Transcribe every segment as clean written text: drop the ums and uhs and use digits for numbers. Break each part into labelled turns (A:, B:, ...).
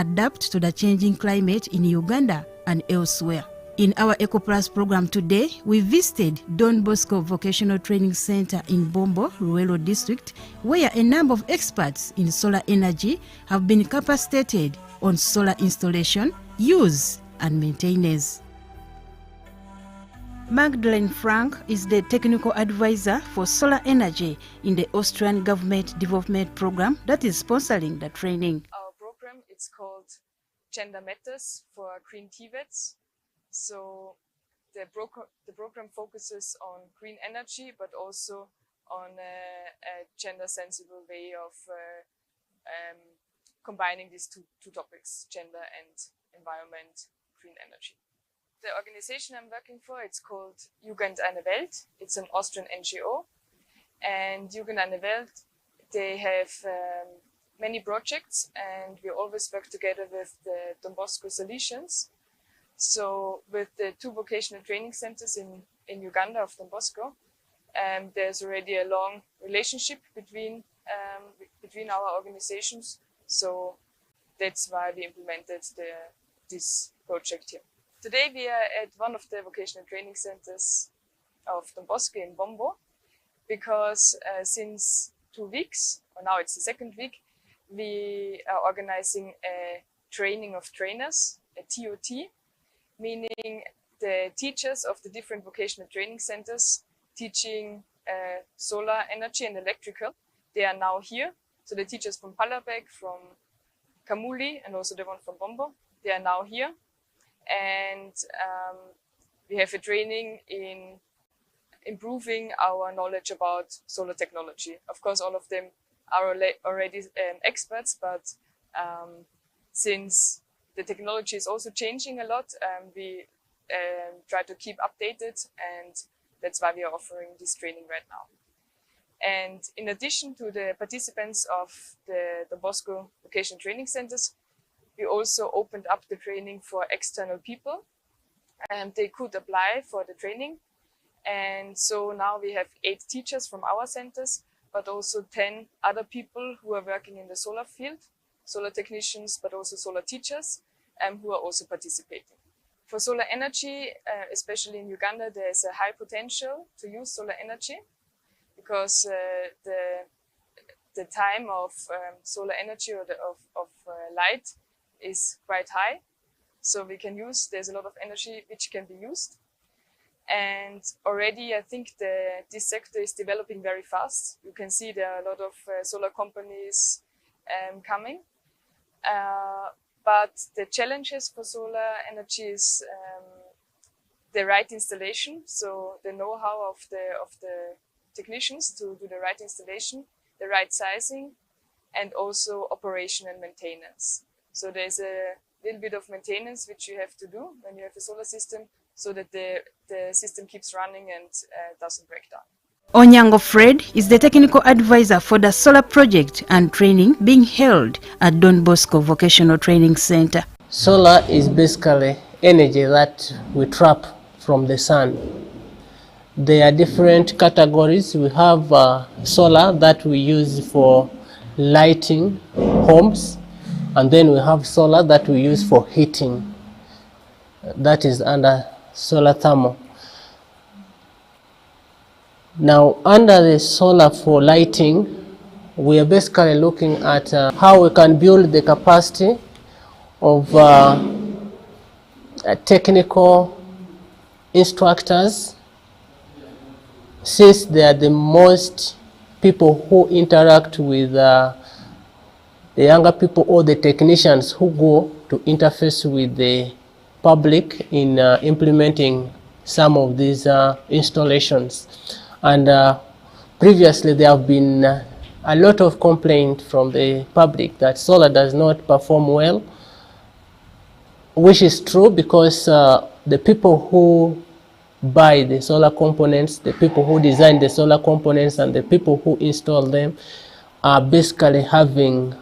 A: adapt to the changing climate in Uganda and elsewhere. In our EcoPlus program today, we visited Don Bosco Vocational Training Center in Bombo, Luwero District, where a number of experts in solar energy have been capacitated on solar installation, use, and maintenance. Magdalene Frank is the technical advisor for solar energy in the Austrian government development program that is sponsoring the training.
B: Our program, it's called Gender Matters for Green TVETs. So the program focuses on green energy, but also on a gender-sensible way of combining these two topics, gender and environment, green energy. The organization I'm working for, it's called Jugend eine Welt. It's an Austrian NGO. And Jugend eine Welt, they have many projects, and we always work together with the Don Bosco Solutions. So with the 2 vocational training centers in Uganda of Don Bosco, there's already a long relationship between our organizations. So that's why we implemented this project here. Today we are at one of the vocational training centers of Don Bosco in Bombo, because since 2 weeks, or now it's the 2nd week, we are organizing a training of trainers, a TOT, meaning the teachers of the different vocational training centers teaching solar energy and electrical. They are now here. So the teachers from Palabek, from Kamuli, and also the one from Bombo, they are now here. And we have a training in improving our knowledge about solar technology. Of course, all of them are already experts, but since the technology is also changing a lot, we try to keep updated, and that's why we are offering this training right now. And in addition to the participants of the Don Bosco Vocational Training Centers, we also opened up the training for external people, and they could apply for the training. And so now we have 8 teachers from our centers, but also 10 other people who are working in the solar field, solar technicians, but also solar teachers, who are also participating. For solar energy, especially in Uganda, there is a high potential to use solar energy, because the time of solar energy or of light is quite high. So we can use, there's a lot of energy which can be used. And already I think this sector is developing very fast. You can see there are a lot of solar companies coming. But the challenges for solar energy is the right installation. So the know-how of the technicians to do the right installation, the right sizing, and also operation and maintenance. So there's a little bit of maintenance which you have to do when you have a solar system, so that the system keeps running and doesn't break down.
A: Onyango Fred is the technical advisor for the solar project and training being held at Don Bosco Vocational Training Center.
C: Solar is basically energy that we trap from the sun. There are different categories. We have solar that we use for lighting homes, and then we have solar that we use for heating. That is under solar thermal. Now, under the solar for lighting, we are basically looking at how we can build the capacity of technical instructors, since they are the most people who interact with the younger people or the technicians who go to interface with the public in implementing some of these installations. And previously there have been a lot of complaint from the public that solar does not perform well, which is true, because the people who buy the solar components, the people who design the solar components, and the people who install them are basically having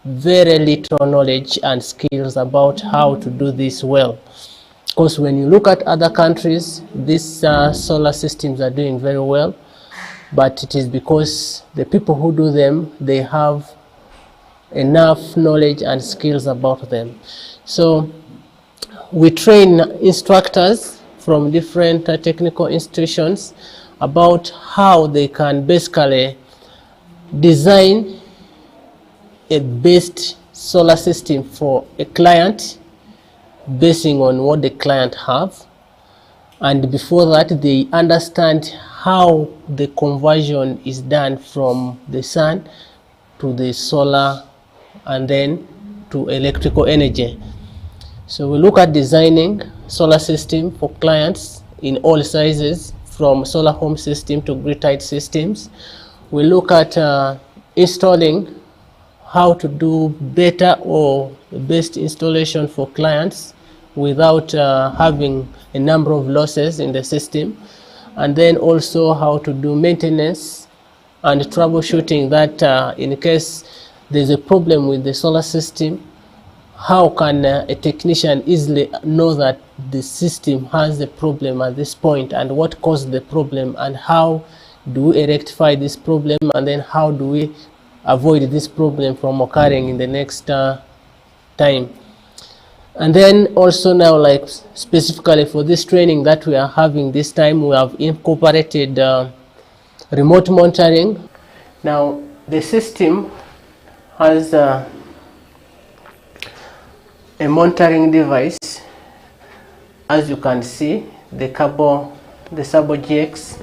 C: very little knowledge and skills about how to do this well. Because when you look at other countries, these solar systems are doing very well, but it is because the people who do them, they have enough knowledge and skills about them. So we train instructors from different technical institutions about how they can basically design a best solar system for a client basing on what the client have. And before that, they understand how the conversion is done from the sun to the solar and then to electrical energy. So we look at designing solar system for clients in all sizes, from solar home system to grid-tied systems. We look at installing, how to do better or the best installation for clients without having a number of losses in the system, and then also how to do maintenance and troubleshooting, that in case there's a problem with the solar system, how can a technician easily know that the system has a problem at this point and what caused the problem, and how do we rectify this problem, and then how do we avoid this problem from occurring in the next time. And then also now, like specifically for this training that we are having this time, we have incorporated remote monitoring. Now the system has a monitoring device. As you can see, the cable, the Sabo GX,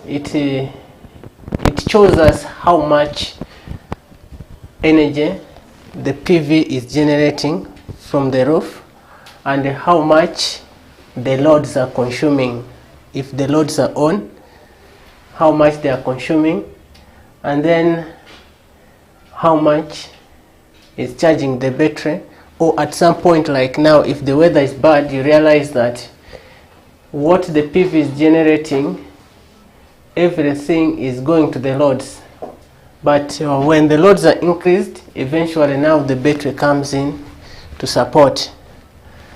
C: it shows us how much energy the PV is generating from the roof and how much the loads are consuming. If the loads are on, how much they are consuming, and then how much is charging the battery. Or at some point, like now, if the weather is bad, you realize that what the PV is generating, everything is going to the loads. But when the loads are increased, eventually now the battery comes in to support.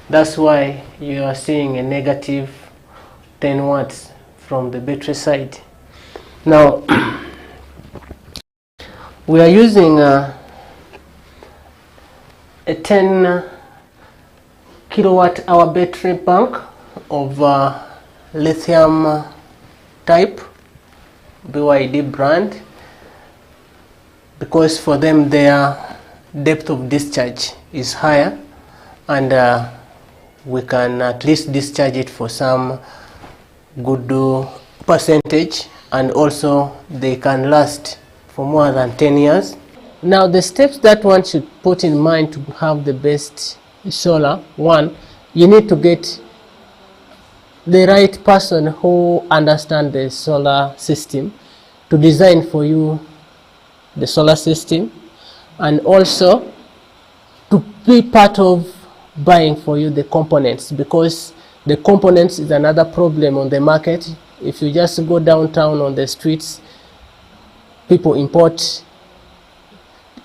C: That's why you are seeing a negative 10 watts from the battery side. Now we are using a 10 kilowatt hour battery bank of lithium type, BYD brand, because for them their depth of discharge is higher, and we can at least discharge it for some good percentage, and also they can last for more than 10 years. Now the steps that one should put in mind to have the best solar: one, you need to get the right person who understands the solar system to design for you the solar system, and also to be part of buying for you the components, because the components is another problem on the market. If you just go downtown on the streets, people import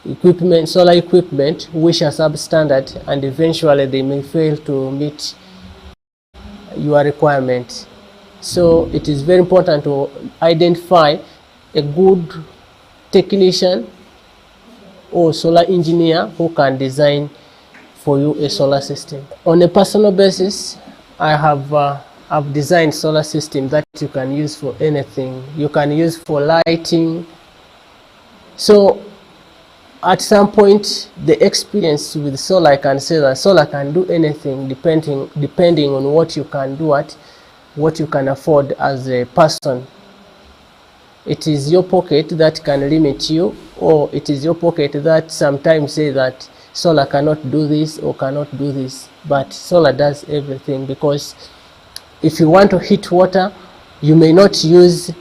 C: equipment, solar equipment, which are substandard, and eventually they may fail to meet your requirements. So it is very important to identify a good technician or solar engineer who can design for you a solar system. On a personal basis, I have I've designed solar system that you can use for anything. You can use for lighting. So at some point, the experience with solar, I can say that solar can do anything depending on what you can do, what you can afford as a person. It is your pocket that can limit you, or it is your pocket that sometimes say that solar cannot do this or cannot do this. But solar does everything, because if you want to heat water, you may not use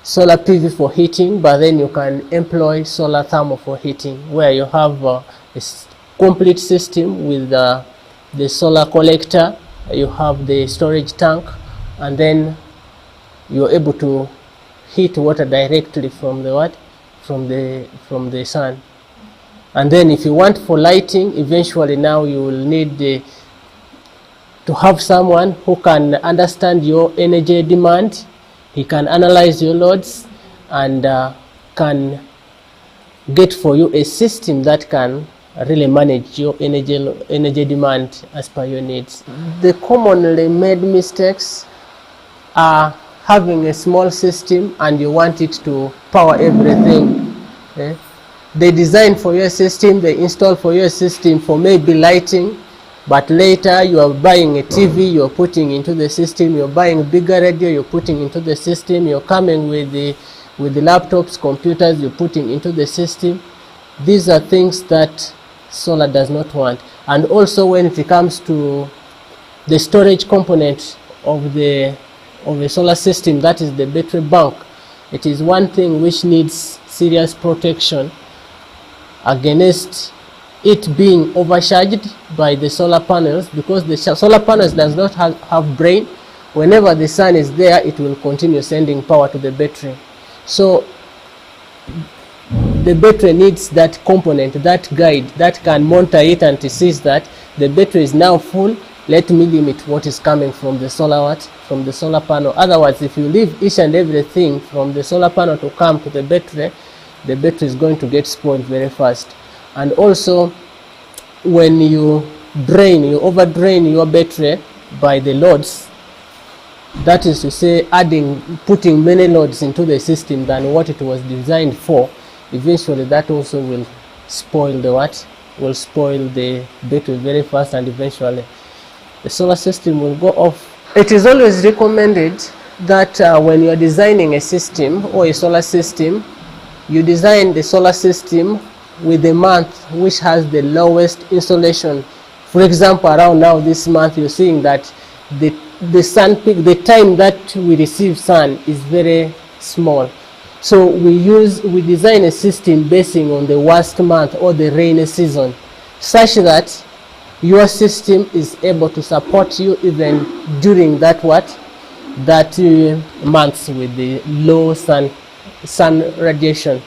C: solar PV for heating, but then you can employ solar thermal for heating, where you have a complete system with the solar collector, you have the storage tank, and then you're able to heat water directly from the from the sun. And then if you want for lighting, eventually now you will need to have someone who can understand your energy demand. He can analyze your loads and can get for you a system that can really manage your energy demand as per your needs. The commonly made mistakes are having a small system and you want it to power everything. They design for your system, they install for your system for maybe lighting, but later you are buying a TV, you're putting into the system, you're buying a bigger radio, you're putting into the system, you're coming with the laptops, computers, you're putting into the system. These are things that solar does not want. And also when it comes to the storage component of the solar system, that is the battery bank, it is one thing which needs serious protection against it being overcharged by the solar panels, because the solar panels does not have brain. Whenever the sun is there, it will continue sending power to the battery. So the battery needs that component, that guide that can monitor it and to see that the battery is now full. Let me limit what is coming from the solar panel. Otherwise, if you leave each and everything from the solar panel to come to the battery is going to get spoiled very fast. And also, when you overdrain your battery by the loads, that is to say, putting many loads into the system than what it was designed for, eventually that also will spoil the battery very fast, and eventually the solar system will go off. It is always recommended that when you are designing a system or a solar system, you design the solar system with the month which has the lowest insolation. For example, around now this month, you're seeing that the sun peak, the time that we receive sun is very small. So we design a system basing on the worst month or the rainy season, such that your system is able to support you even during that months with the low sun radiation.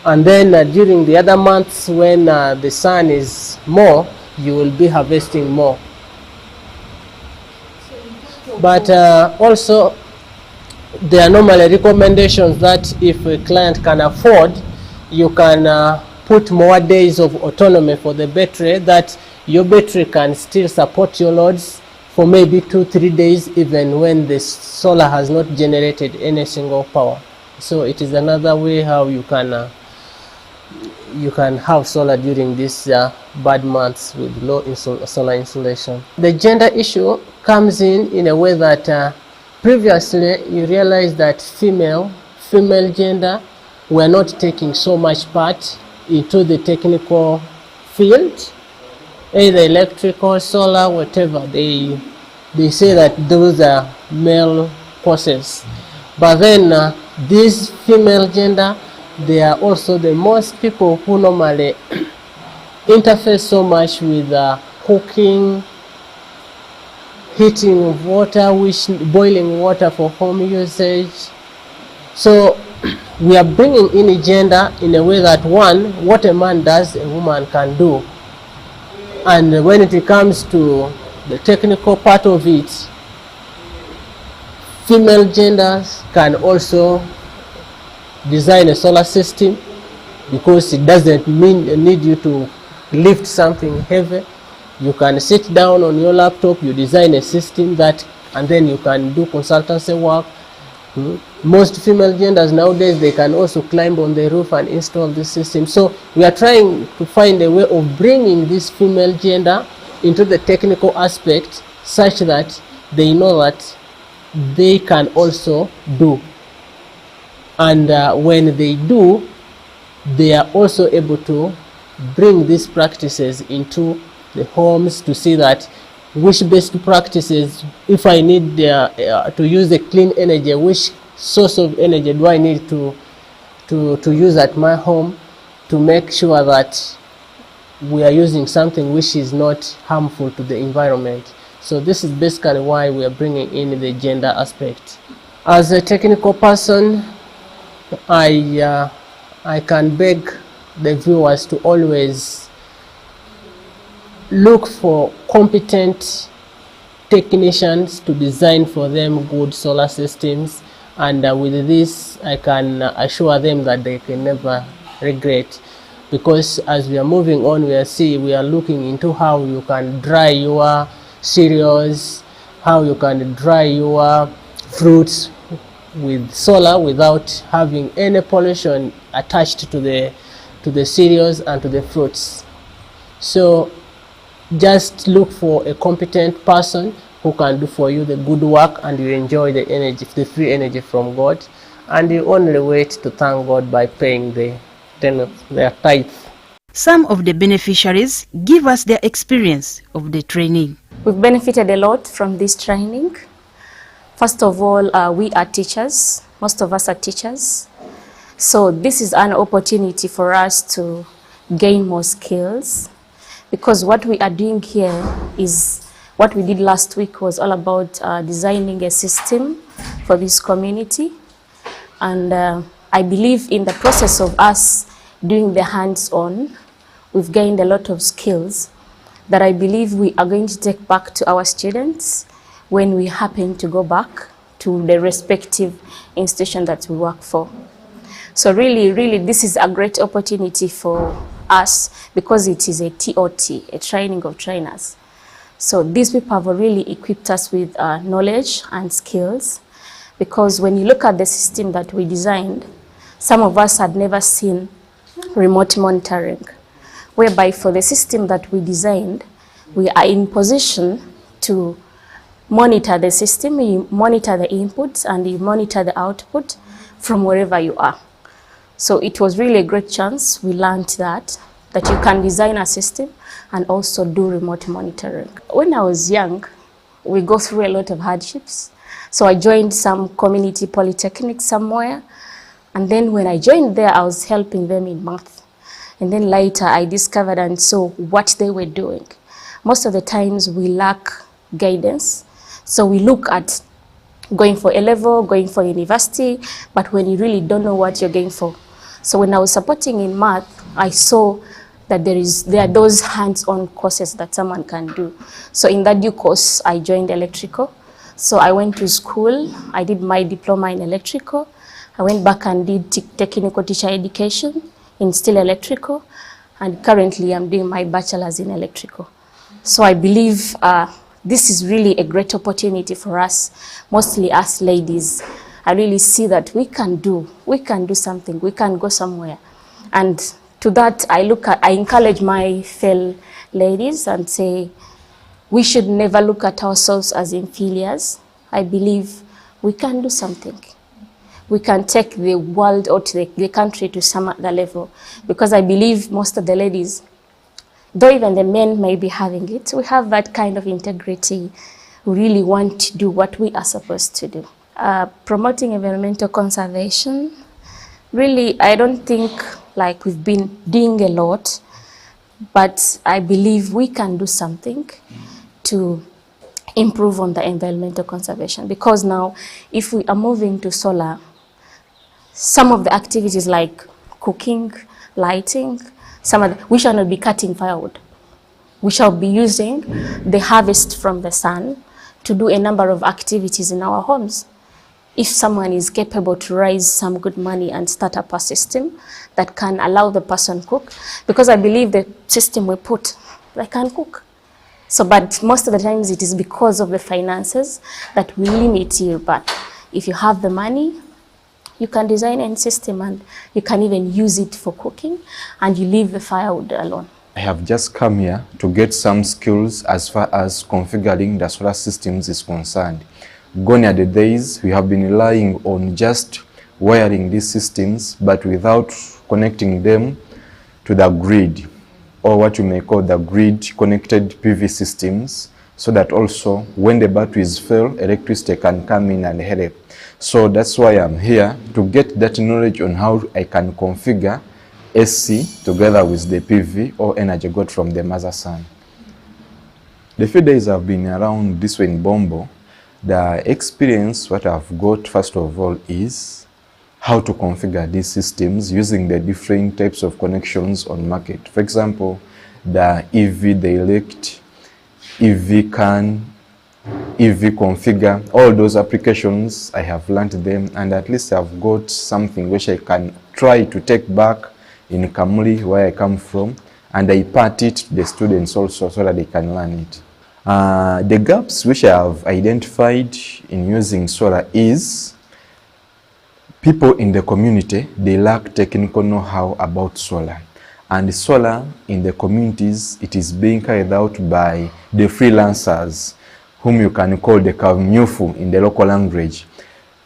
C: And then during the other months when the sun is more, you will be harvesting more. But also there are normally recommendations that if a client can afford, you can put more days of autonomy for the battery, that your battery can still support your loads for maybe 2-3 days, even when the solar has not generated any single power. So it is another way how you can have solar during these bad months with low solar insolation. The gender issue comes in a way that previously you realize that female gender were not taking so much part into the technical field, either electrical, solar, whatever. They say that those are male courses. But then this female gender, they are also the most people who normally interface so much with cooking, heating of water, boiling water for home usage. So we are bringing in gender in a way that, one, what a man does, a woman can do. And when it comes to the technical part of it, female genders can also design a solar system, because it doesn't need you to lift something heavy. You can sit down on your laptop, you design a system and then you can do consultancy work. Most female genders nowadays, they can also climb on the roof and install this system. So we are trying to find a way of bringing this female gender into the technical aspect, such that they know that they can also do. And when they do, they are also able to bring these practices into the homes to see that which best practices, if I need to use the clean energy, which source of energy do I need to use at my home, to make sure that we are using something which is not harmful to the environment. So this is basically why we are bringing in the gender aspect. As a technical person, I can beg the viewers to always look for competent technicians to design for them good solar systems, and with this I can assure them that they can never regret. because as we are moving on, we are looking into how you can dry your cereals, how you can dry your fruits with solar without having any pollution attached to the cereals and to the fruits. So just look for a competent person who can do for you the good work, and you enjoy the energy, the free energy from God, and you only wait to thank God by paying their tithe.
A: Some of the beneficiaries give us their experience of the training.
D: We've benefited a lot from this training. First of all, we are teachers. Most of us are teachers. So this is an opportunity for us to gain more skills, because what we are doing here is what we did last week was all about designing a system for this community. And I believe in the process of us doing the hands-on, we've gained a lot of skills that I believe we are going to take back to our students when we happen to go back to the respective institution that we work for. So really, this is a great opportunity for us, because it is a TOT, a training of trainers. So these people have really equipped us with knowledge and skills, because when you look at the system that we designed, some of us had never seen remote monitoring, whereby for the system that we designed, we are in position to monitor the system. You monitor the inputs and you monitor the output from wherever you are. So it was really a great chance. We learned that you can design a system and also do remote monitoring. When I was young, we go through a lot of hardships. So I joined some community polytechnic somewhere. And then when I joined there, I was helping them in math. And then later I discovered and saw what they were doing. Most of the times we lack guidance. So we look at going for A level, going for university, but when you really don't know what you're going for. So when I was supporting in math, I saw that there are those hands-on courses that someone can do. So in that due course, I joined electrical. So I went to school, I did my diploma in electrical. I went back and did technical teacher education in still electrical. And currently I'm doing my bachelor's in electrical. So I believe this is really a great opportunity for us, mostly us ladies. I really see that we can do something, we can go somewhere. And to that, I encourage my fellow ladies and say, we should never look at ourselves as inferiors. I believe we can do something. We can take the world or to the country to some other level. Because I believe most of the ladies, though even the men may be having it, we have that kind of integrity. We really want to do what we are supposed to do. Promoting environmental conservation, really, I don't think like we've been doing a lot, but I believe we can do something to improve on the environmental conservation. Because now, if we are moving to solar, some of the activities like cooking, lighting, we shall not be cutting firewood. We shall be using the harvest from the sun to do a number of activities in our homes. If someone is capable to raise some good money and start up a system that can allow the person cook, because I believe the system we put, they can cook. So, but most of the times it is because of the finances that we limit you. But if you have the money, you can design a system and you can even use it for cooking, and you leave the firewood alone.
E: I have just come here to get some skills as far as configuring the solar systems is concerned. Gone are the days we have been relying on just wiring these systems, but without connecting them to the grid, or what you may call the grid-connected PV systems, so that also when the batteries fail, electricity can come in and help. So that's why I'm here, to get that knowledge on how I can configure SC together with the PV or energy got from the mother sun. The few days I've been around this way in Bombo, the experience what I've got first of all is how to configure these systems using the different types of connections on market. For example, the EV, the elect, EV can, EV configure, all those applications, I have learned them, and at least I've got something which I can try to take back in Kamuli, where I come from, and I impart it to the students also so that they can learn it. The gaps which I have identified in using solar is people in the community, they lack technical know-how about solar. And solar in the communities, it is being carried out by the freelancers, whom you can call the Kavnyufu in the local language.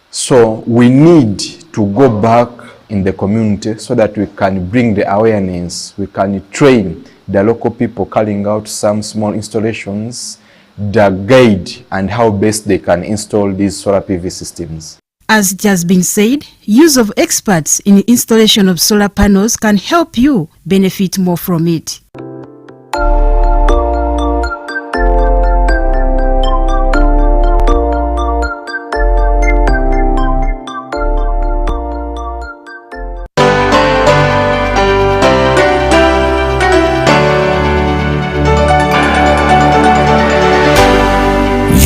E: So we need to go back in the community so that we can bring the awareness, we can train the local people carrying out some small installations, the guide and how best they can install these solar PV systems.
A: As it has been said, use of experts in the installation of solar panels can help you benefit more from it.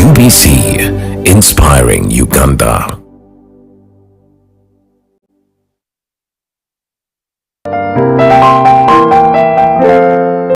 F: UBC, inspiring Uganda.